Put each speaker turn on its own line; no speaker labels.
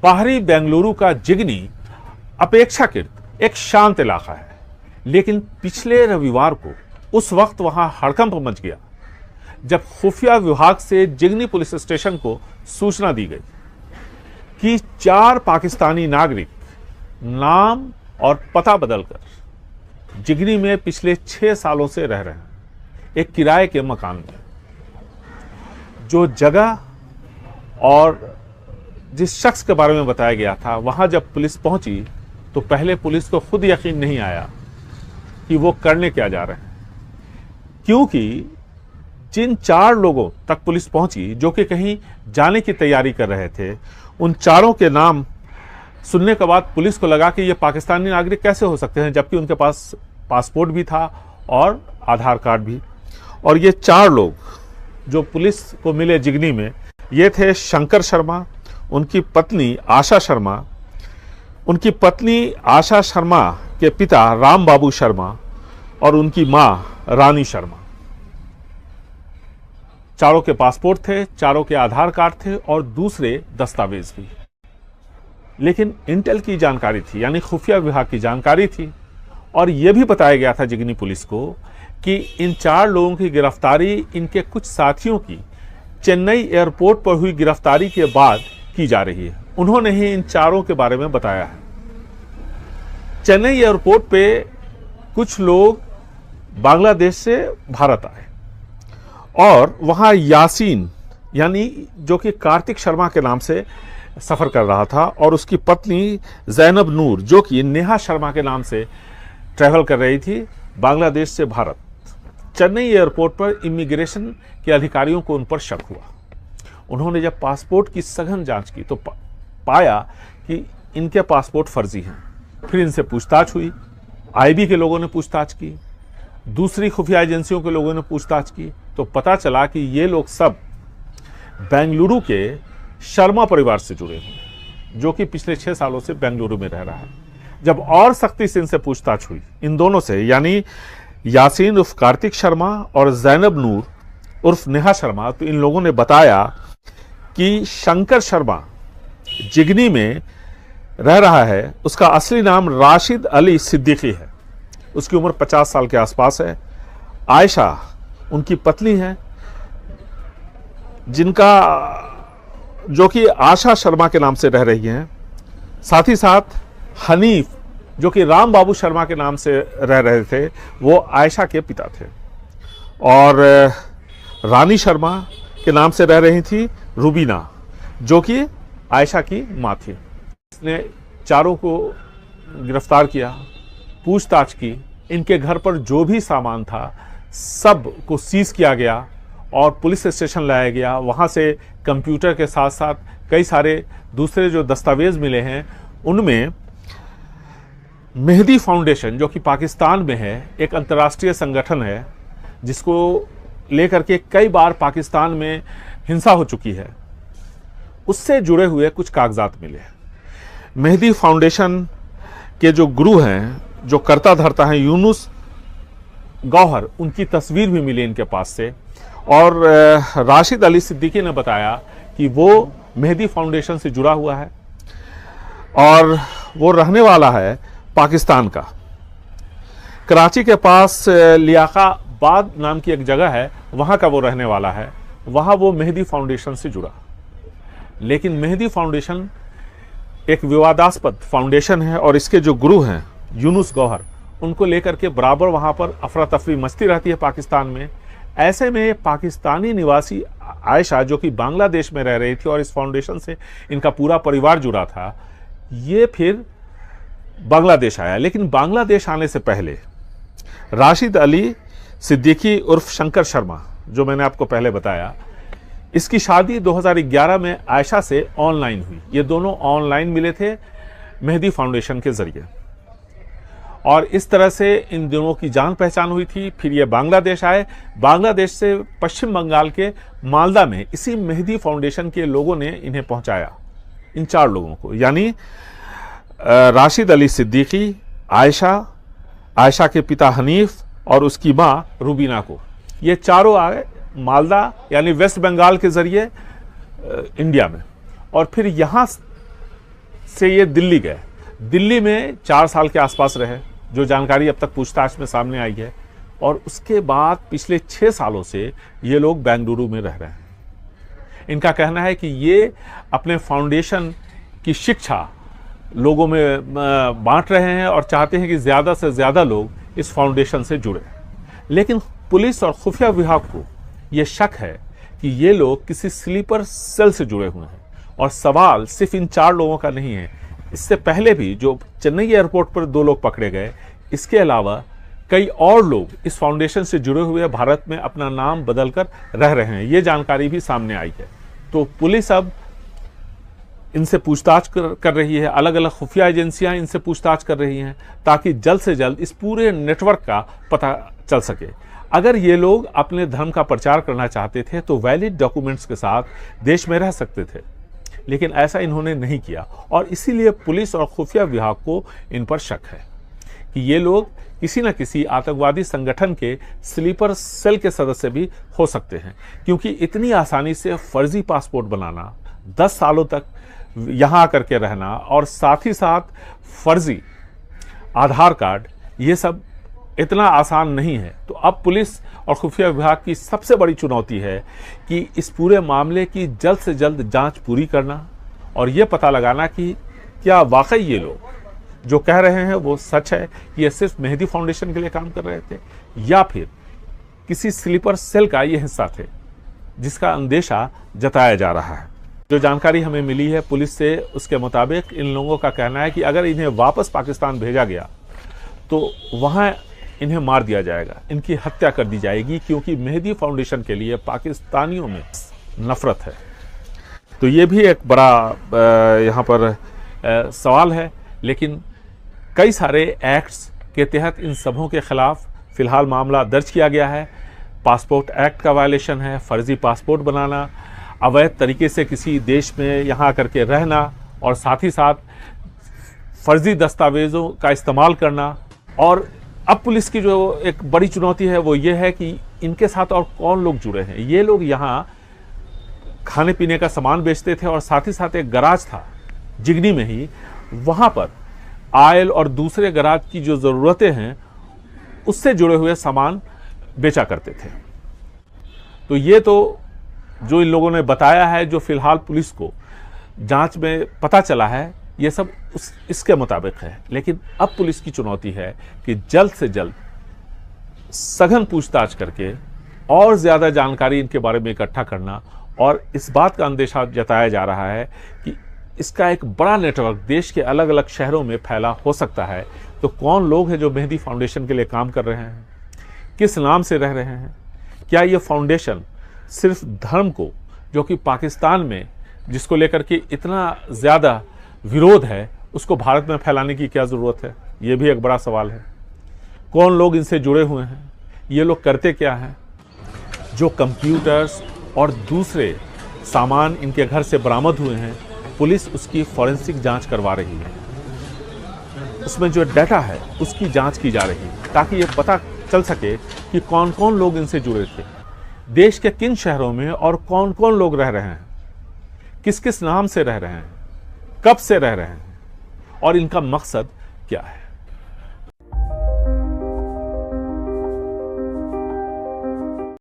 बाहरी बेंगलुरु का जिगनी अपेक्षाकृत एक शांत इलाका है, लेकिन पिछले रविवार को उस वक्त वहां हड़कंप मच गया जब खुफिया विभाग से जिगनी पुलिस स्टेशन को सूचना दी गई कि 4 पाकिस्तानी नागरिक नाम और पता बदलकर जिगनी में पिछले 6 सालों से रह रहे हैं, एक किराए के मकान में। जो जगह और जिस शख्स के बारे में बताया गया था, वहां जब पुलिस पहुंची तो पहले पुलिस को खुद यकीन नहीं आया कि वो करने क्या जा रहे हैं, क्योंकि जिन 4 लोगों तक पुलिस पहुंची जो कि कहीं जाने की तैयारी कर रहे थे, उन चारों के नाम सुनने के बाद पुलिस को लगा कि ये पाकिस्तानी नागरिक कैसे हो सकते हैं, जबकि उनके पास पासपोर्ट भी था और आधार कार्ड भी। और ये 4 लोग जो पुलिस को मिले जिगनी में, ये थे शंकर शर्मा, उनकी पत्नी आशा शर्मा, उनकी पत्नी आशा शर्मा के पिता राम बाबू शर्मा और उनकी मां रानी शर्मा। चारों के पासपोर्ट थे, चारों के आधार कार्ड थे और दूसरे दस्तावेज भी। लेकिन इंटेल की जानकारी थी, यानी खुफिया विभाग की जानकारी थी, और यह भी बताया गया था जिगनी पुलिस को कि इन 4 लोगों की गिरफ्तारी इनके कुछ साथियों की चेन्नई एयरपोर्ट पर हुई गिरफ्तारी के बाद की जा रही है। उन्होंने ही इन चारों के बारे में बताया है। चेन्नई एयरपोर्ट पे कुछ लोग बांग्लादेश से भारत आए और वहां यासीन, यानी जो कि कार्तिक शर्मा के नाम से सफर कर रहा था, और उसकी पत्नी जैनब नूर जो कि नेहा शर्मा के नाम से ट्रैवल कर रही थी बांग्लादेश से भारत। चेन्नई एयरपोर्ट पर इमिग्रेशन के अधिकारियों को उन पर शक हुआ। उन्होंने जब पासपोर्ट की सघन जांच की तो पाया कि इनके पासपोर्ट फर्जी हैं। फिर इनसे पूछताछ हुई, आईबी के लोगों ने पूछताछ की, दूसरी खुफिया एजेंसियों के लोगों ने पूछताछ की, तो पता चला कि ये लोग सब बेंगलुरु के शर्मा परिवार से जुड़े हुए, जो कि पिछले 6 सालों से बेंगलुरु में रह रहा है। जब और सख्ती से इनसे पूछताछ हुई, इन दोनों से, यानी यासीन उर्फ कार्तिक शर्मा और जैनब नूर उर्फ नेहा शर्मा, तो इन लोगों ने बताया कि शंकर शर्मा जिगनी में रह रहा है, उसका असली नाम राशिद अली सिद्दीकी है, उसकी उम्र 50 साल के आसपास है। आयशा उनकी पत्नी है, जिनका जो कि आशा शर्मा के नाम से रह रही हैं। साथ ही साथ हनीफ जो कि राम बाबू शर्मा के नाम से रह रहे थे, वो आयशा के पिता थे। और रानी शर्मा के नाम से रह रही थी रूबीना, जो कि आयशा की मां थी। इसने चारों को गिरफ्तार किया, पूछताछ की, इनके घर पर जो भी सामान था सब को सीज किया गया और पुलिस स्टेशन लाया गया। वहां से कंप्यूटर के साथ साथ कई सारे दूसरे जो दस्तावेज मिले हैं, उनमें मेहदी फाउंडेशन जो कि पाकिस्तान में है, एक अंतर्राष्ट्रीय संगठन है जिसको लेकर के कई बार पाकिस्तान में हिंसा हो चुकी है, उससे जुड़े हुए कुछ कागजात मिले हैं। मेहदी फाउंडेशन के जो गुरु हैं, जो कर्ता धर्ता हैं, यूनुस गौहर, उनकी तस्वीर भी मिली इनके पास से। और राशिद अली सिद्दीकी ने बताया कि वो मेहदी फाउंडेशन से जुड़ा हुआ है और वो रहने वाला है पाकिस्तान का। कराची के पास लियाकाबाद नाम की एक जगह है, वहाँ का वो रहने वाला है। वहाँ वो मेहदी फाउंडेशन से जुड़ा, लेकिन मेहदी फाउंडेशन एक विवादास्पद फाउंडेशन है और इसके जो गुरु हैं यूनुस गौहर, उनको लेकर के बराबर वहाँ पर अफरा तफरी मचती रहती है पाकिस्तान में। ऐसे में पाकिस्तानी निवासी आयशा जो कि बांग्लादेश में रह रही थी और इस फाउंडेशन से इनका पूरा परिवार जुड़ा था, ये फिर बांग्लादेश आया। लेकिन बांग्लादेश आने से पहले राशिद अली सिद्दीकी उर्फ शंकर शर्मा, जो मैंने आपको पहले बताया, इसकी शादी 2011 में आयशा से ऑनलाइन हुई। ये दोनों ऑनलाइन मिले थे मेहदी फाउंडेशन के जरिए, और इस तरह से इन दोनों की जान पहचान हुई थी। फिर ये बांग्लादेश आए। बांग्लादेश से पश्चिम बंगाल के मालदा में इसी मेहदी फाउंडेशन के लोगों ने इन्हें पहुंचाया, इन 4 लोगों को, यानी राशिद अली सिद्दीकी, आयशा के पिता हनीफ और उसकी मां रूबीना को। ये चारों आए मालदा यानी वेस्ट बंगाल के जरिए इंडिया में, और फिर यहाँ से ये दिल्ली गए। दिल्ली में 4 साल के आसपास रहे, जो जानकारी अब तक पूछताछ में सामने आई है, और उसके बाद पिछले 6 सालों से ये लोग बेंगलुरु में रह रहे हैं। इनका कहना है कि ये अपने फाउंडेशन की शिक्षा लोगों में बांट रहे हैं और चाहते हैं कि ज़्यादा से ज़्यादा लोग इस फाउंडेशन से जुड़े। लेकिन पुलिस और खुफिया विभाग को ये शक है कि ये लोग किसी स्लीपर सेल से जुड़े हुए हैं। और सवाल सिर्फ इन 4 लोगों का नहीं है। इससे पहले भी जो चेन्नई एयरपोर्ट पर 2 लोग पकड़े गए, इसके अलावा कई और लोग इस फाउंडेशन से जुड़े हुए भारत में अपना नाम बदलकर रह रहे हैं। ये जानकारी भी सामने आई है। तो पुलिस अब इनसे पूछताछ कर रही है, अलग अलग खुफिया एजेंसियां इनसे पूछताछ कर रही हैं, ताकि जल्द से जल्द इस पूरे नेटवर्क का पता चल सके। अगर ये लोग अपने धर्म का प्रचार करना चाहते थे तो वैलिड डॉक्यूमेंट्स के साथ देश में रह सकते थे, लेकिन ऐसा इन्होंने नहीं किया। और इसीलिए पुलिस और खुफिया विभाग को इन पर शक है कि ये लोग किसी न किसी आतंकवादी संगठन के स्लीपर सेल के सदस्य भी हो सकते हैं, क्योंकि इतनी आसानी से फर्जी पासपोर्ट बनाना, 10 सालों तक यहाँ आकर के रहना और साथ ही साथ फर्जी आधार कार्ड, ये सब इतना आसान नहीं है। तो अब पुलिस और खुफिया विभाग की सबसे बड़ी चुनौती है कि इस पूरे मामले की जल्द से जल्द जांच पूरी करना और ये पता लगाना कि क्या वाकई ये लोग जो कह रहे हैं वो सच है कि ये सिर्फ मेहदी फाउंडेशन के लिए काम कर रहे थे, या फिर किसी स्लीपर सेल का ये हिस्सा थे जिसका अंदेशा जताया जा रहा है। जो जानकारी हमें मिली है पुलिस से, उसके मुताबिक इन लोगों का कहना है कि अगर इन्हें वापस पाकिस्तान भेजा गया तो वहाँ इन्हें मार दिया जाएगा, इनकी हत्या कर दी जाएगी, क्योंकि मेहदी फाउंडेशन के लिए पाकिस्तानियों में नफरत है। तो ये भी एक बड़ा यहाँ पर सवाल है। लेकिन कई सारे एक्ट्स के तहत इन सबों के खिलाफ फ़िलहाल मामला दर्ज किया गया है। पासपोर्ट एक्ट का वायलेशन है, फर्जी पासपोर्ट बनाना, अवैध तरीके से किसी देश में यहाँ करके रहना और साथ ही साथ फर्जी दस्तावेज़ों का इस्तेमाल करना। और अब पुलिस की जो एक बड़ी चुनौती है वो ये है कि इनके साथ और कौन लोग जुड़े हैं। ये लोग यहाँ खाने पीने का सामान बेचते थे और साथ ही साथ एक गराज था जिगनी में ही, वहाँ पर आयल और दूसरे गराज की जो ज़रूरतें हैं उससे जुड़े हुए सामान बेचा करते थे। तो ये तो जो इन लोगों ने बताया है, जो फिलहाल पुलिस को जांच में पता चला है, ये सब इसके मुताबिक है। लेकिन अब पुलिस की चुनौती है कि जल्द से जल्द सघन पूछताछ करके और ज़्यादा जानकारी इनके बारे में इकट्ठा करना। और इस बात का अंदेशा जताया जा रहा है कि इसका एक बड़ा नेटवर्क देश के अलग अलग शहरों में फैला हो सकता है। तो कौन लोग हैं जो मेहदी फाउंडेशन के लिए काम कर रहे हैं, किस नाम से रह रहे हैं, क्या ये फाउंडेशन सिर्फ धर्म को, जो कि पाकिस्तान में जिसको लेकर के इतना ज़्यादा विरोध है, उसको भारत में फैलाने की क्या ज़रूरत है, ये भी एक बड़ा सवाल है। कौन लोग इनसे जुड़े हुए हैं, ये लोग करते क्या हैं। जो कंप्यूटर्स और दूसरे सामान इनके घर से बरामद हुए हैं, पुलिस उसकी फॉरेंसिक जांच करवा रही है। उसमें जो डाटा है उसकी जांच की जा रही है, ताकि ये पता चल सके कि कौन कौन लोग इनसे जुड़े थे, देश के किन शहरों में और कौन कौन लोग रह रहे हैं, किस किस नाम से रह रहे हैं, कब से रह रहे हैं और इनका मकसद क्या है।